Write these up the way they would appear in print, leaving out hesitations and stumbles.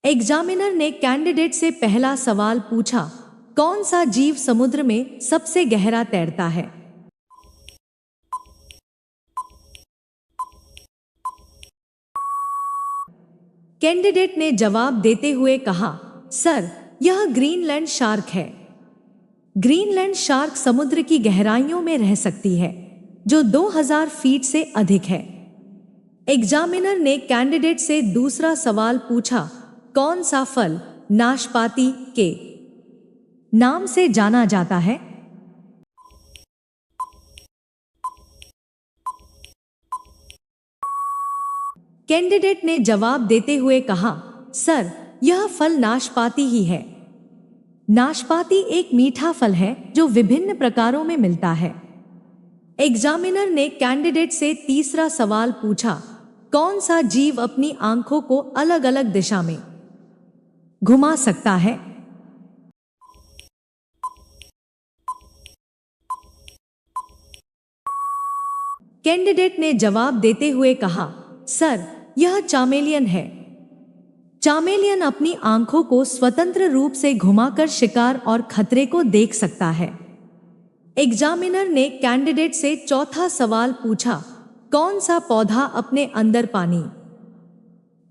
Examiner ने candidate से पहला सवाल पूछा, कौन सा जीव समुद्र में सबसे गहरा तैरता है? कैंडिडेट ने जवाब देते हुए कहा, सर, यह ग्रीनलैंड शार्क है। ग्रीनलैंड शार्क समुद्र की गहराइयों में रह सकती है, जो 2000 फीट से अधिक है। एग्जामिनर ने कैंडिडेट से दूसरा सवाल पूछा, कौन सा फल नाशपाती के नाम से जाना जाता है? कैंडिडेट ने जवाब देते हुए कहा, सर, यह फल नाशपाती ही है। नाशपाती एक मीठा फल है जो विभिन्न प्रकारों में मिलता है। एग्जामिनर ने कैंडिडेट से तीसरा सवाल पूछा, कौन सा जीव अपनी आंखों को अलग अलग दिशा में घुमा सकता है? कैंडिडेट ने जवाब देते हुए कहा, सर, यह चामेलियन है। चामेलियन अपनी आंखों को स्वतंत्र रूप से घुमाकर शिकार और खतरे को देख सकता है। एग्जामिनर ने कैंडिडेट से चौथा सवाल पूछा, कौन सा पौधा अपने अंदर पानी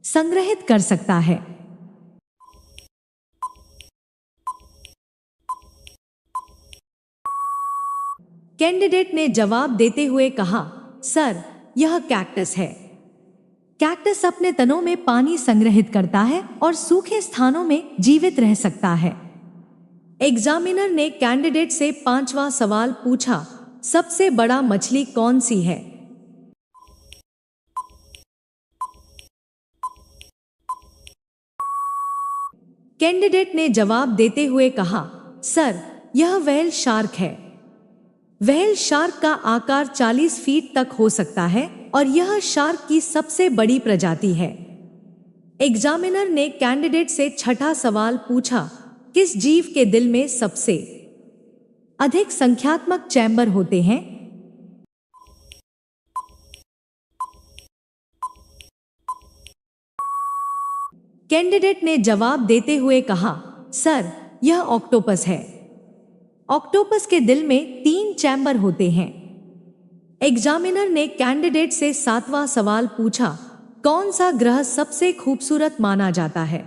संग्रहित कर सकता है? कैंडिडेट ने जवाब देते हुए कहा, सर, यह कैक्टस है। कैक्टस अपने तनों में पानी संग्रहित करता है और सूखे स्थानों में जीवित रह सकता है। एग्जामिनर ने कैंडिडेट से पांचवा सवाल पूछा, सबसे बड़ा मछली कौन सी है? कैंडिडेट ने जवाब देते हुए कहा, सर, यह व्हेल शार्क है। व्हेल शार्क का आकार 40 फीट तक हो सकता है और यह शार्क की सबसे बड़ी प्रजाति है। एग्जामिनर ने कैंडिडेट से छठा सवाल पूछा, किस जीव के दिल में सबसे अधिक संख्यात्मक चैम्बर होते हैं? कैंडिडेट ने जवाब देते हुए कहा, सर, यह ऑक्टोपस है। ऑक्टोपस के दिल में 3 चैम्बर होते हैं। एग्जामिनर ने कैंडिडेट से सातवां सवाल पूछा, कौन सा ग्रह सबसे खूबसूरत माना जाता है?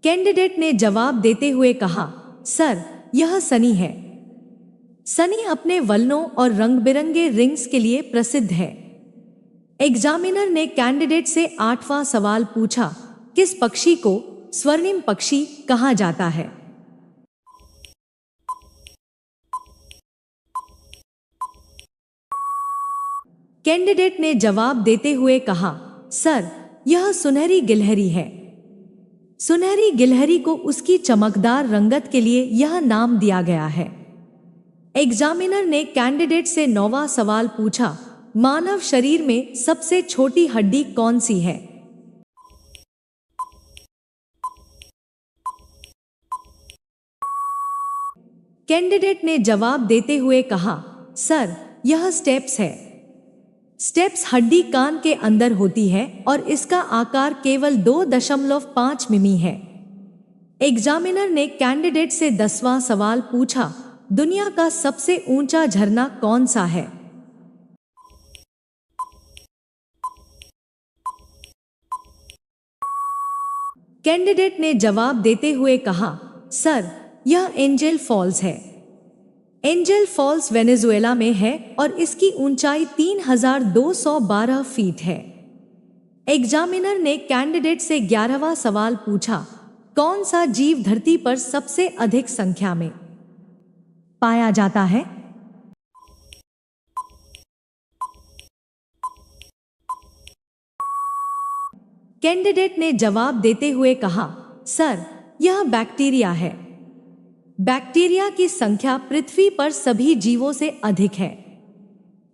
कैंडिडेट ने जवाब देते हुए कहा, सर, यह शनि है। शनि अपने वलनों और रंग बिरंगे रिंग्स के लिए प्रसिद्ध है। एग्जामिनर ने कैंडिडेट से आठवां सवाल पूछा, किस पक्षी को स्वर्णिम पक्षी कहा जाता है? कैंडिडेट ने जवाब देते हुए कहा, सर, यह सुनहरी गिलहरी है। सुनहरी गिलहरी को उसकी चमकदार रंगत के लिए यह नाम दिया गया है। एग्जामिनर ने कैंडिडेट से नौवां सवाल पूछा, मानव शरीर में सबसे छोटी हड्डी कौन सी है? कैंडिडेट ने जवाब देते हुए कहा, सर, यह स्टेप्स है। स्टेप्स हड्डी कान के अंदर होती है और इसका आकार केवल 2.5 मिमी है। एग्जामिनर ने कैंडिडेट से 10वां सवाल पूछा, दुनिया का सबसे ऊंचा झरना कौन सा है? कैंडिडेट ने जवाब देते हुए कहा, सर, यह एंजल फॉल्स है। एंजल फॉल्स वेनेजुएला में है और इसकी ऊंचाई 3212 फीट है। एग्जामिनर ने कैंडिडेट से 11वां सवाल पूछा, कौन सा जीव धरती पर सबसे अधिक संख्या में पाया जाता है? कैंडिडेट ने जवाब देते हुए कहा, सर, यह बैक्टीरिया है। बैक्टीरिया की संख्या पृथ्वी पर सभी जीवों से अधिक है।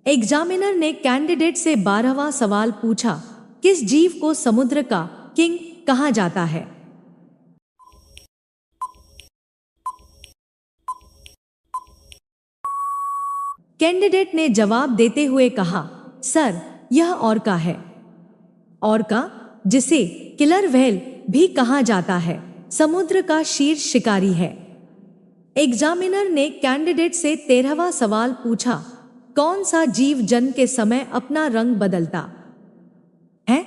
एग्जामिनर ने कैंडिडेट से 12वां सवाल पूछा, किस जीव को समुद्र का किंग कहा जाता है? कैंडिडेट ने जवाब देते हुए कहा, सर, यह ऑर्का है। ऑर्का, जिसे किलर व्हेल भी कहा जाता है, समुद्र का शीर्ष शिकारी है। एग्जामिनर ने कैंडिडेट से 13वां सवाल पूछा, कौन सा जीव जन्म के समय अपना रंग बदलता है?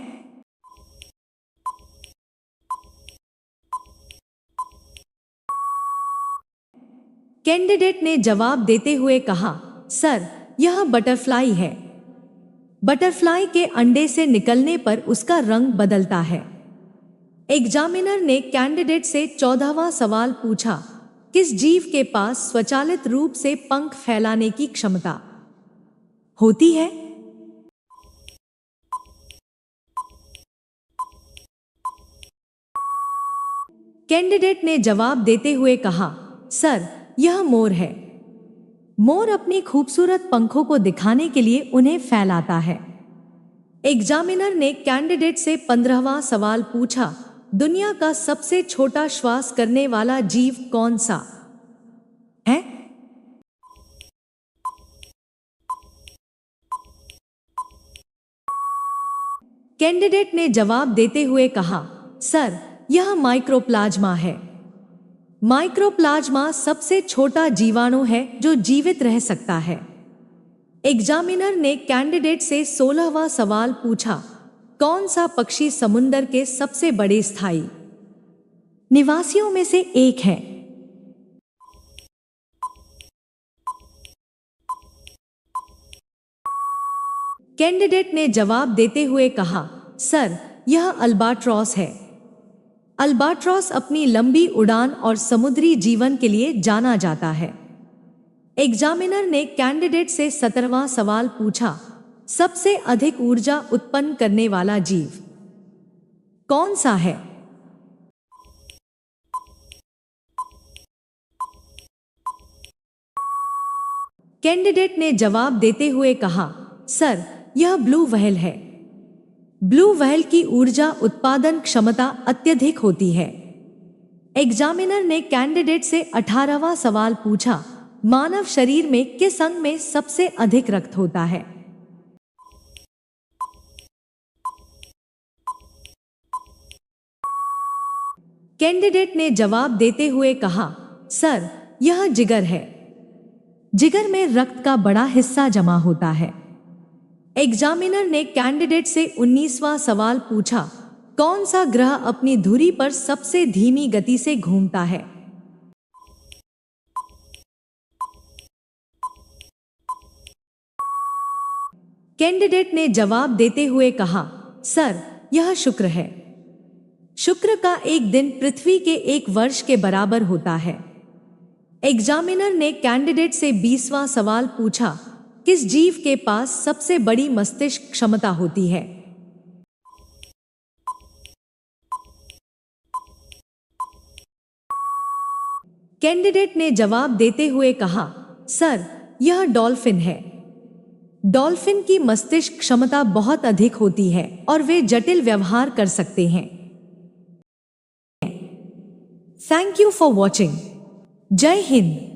कैंडिडेट ने जवाब देते हुए कहा, सर, यह बटरफ्लाई है। बटरफ्लाई के अंडे से निकलने पर उसका रंग बदलता है। एग्जामिनर ने कैंडिडेट से 14वां सवाल पूछा, किस जीव के पास स्वचालित रूप से पंख फैलाने की क्षमता होती है? कैंडिडेट ने जवाब देते हुए कहा, सर, यह मोर है। मोर अपनी खूबसूरत पंखों को दिखाने के लिए उन्हें फैलाता है। एग्जामिनर ने कैंडिडेट से 15वां सवाल पूछा, दुनिया का सबसे छोटा श्वास करने वाला जीव कौन सा है? कैंडिडेट ने जवाब देते हुए कहा, सर, यह माइक्रोप्लाज्मा है। माइक्रोप्लाज्मा सबसे छोटा जीवाणु है जो जीवित रह सकता है। एग्जामिनर ने कैंडिडेट से 16वां सवाल पूछा, कौन सा पक्षी समुद्र के सबसे बड़े स्थायी निवासियों में से एक है? कैंडिडेट ने जवाब देते हुए कहा, सर, यह अल्बाट्रॉस है। अल्बाट्रॉस अपनी लंबी उड़ान और समुद्री जीवन के लिए जाना जाता है। एग्जामिनर ने कैंडिडेट से 17वां सवाल पूछा, सबसे अधिक ऊर्जा उत्पन्न करने वाला जीव कौन सा है? कैंडिडेट ने जवाब देते हुए कहा, सर, यह ब्लू व्हेल है। ब्लू व्हेल की ऊर्जा उत्पादन क्षमता अत्यधिक होती है। एग्जामिनर ने कैंडिडेट से 18वां सवाल पूछा, मानव शरीर में किस अंग में सबसे अधिक रक्त होता है? कैंडिडेट ने जवाब देते हुए कहा, सर, यह जिगर है। जिगर में रक्त का बड़ा हिस्सा जमा होता है। एग्जामिनर ने कैंडिडेट से 19वां सवाल पूछा, कौन सा ग्रह अपनी धुरी पर सबसे धीमी गति से घूमता है? कैंडिडेट ने जवाब देते हुए कहा, सर, यह शुक्र है। शुक्र का एक दिन पृथ्वी के एक वर्ष के बराबर होता है। एग्जामिनर ने कैंडिडेट से 20वां सवाल पूछा, किस जीव के पास सबसे बड़ी मस्तिष्क क्षमता होती है? कैंडिडेट ने जवाब देते हुए कहा, सर, यह डॉल्फिन है। डॉल्फिन की मस्तिष्क क्षमता बहुत अधिक होती है और वे जटिल व्यवहार कर सकते हैं। Thank you for watching. जय हिंद।